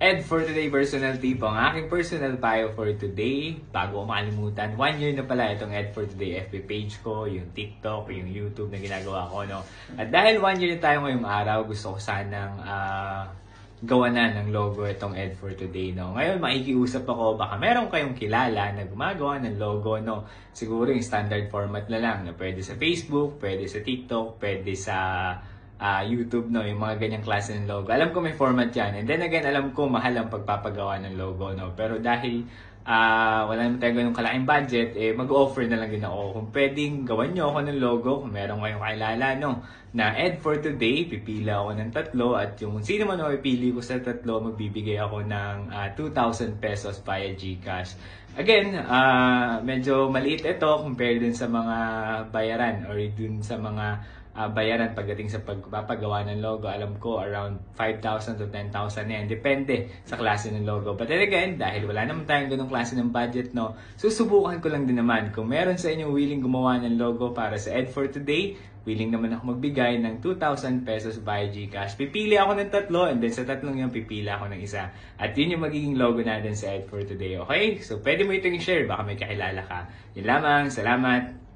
And for today, personal tip, ang aking personal bio for today, bago ko makalimutan, 1 year na pala itong Ed for Today FB page ko, yung TikTok, yung YouTube na ginagawa ko, no? At dahil 1 year na tayo ngayong araw, gusto ko sanang gawa na ng logo itong Ed for Today, no? Ngayon, makikiusap ako, baka meron kayong kilala na gumagawa ng logo, no? Siguro yung standard format na lang, na pwede sa Facebook, pwede sa TikTok, pwede sa YouTube, no, yung mga ganyang klase ng logo. Alam ko may format yan. And then again, alam ko mahal ang pagpapagawa ng logo, no. Pero dahil wala naman tayo ganung kalaking budget, mag-offer na lang din ako. Kung pwedeng gawan nyo ako ng logo, kung meron kayong kakilala, no, na Ed for Today, pipila ako ng 3 at yung sino man ang pipili ko sa 3, magbibigay ako ng 2,000 pesos via GCash. Again, medyo maliit ito compare dun sa mga bayaran or dun sa mga bayaran pagdating sa pagpapagawa ng logo. Alam ko around 5,000 to 10,000 na yan. Depende sa klase ng logo. But then again, dahil wala naman tayong ganung klase ng budget, no, susubukan ko lang din naman. Kung meron sa inyo willing gumawa ng logo para sa Ed for Today, willing naman ako magbigay ng 2,000 pesos via GCash. Pipili ako ng 3 and then sa 3 yun, pipila ako ng isa. At yun yung magiging logo natin sa Ed for Today. Okay? So, pwede mo itong i-share. Baka may kakilala ka. Yun lamang. Salamat!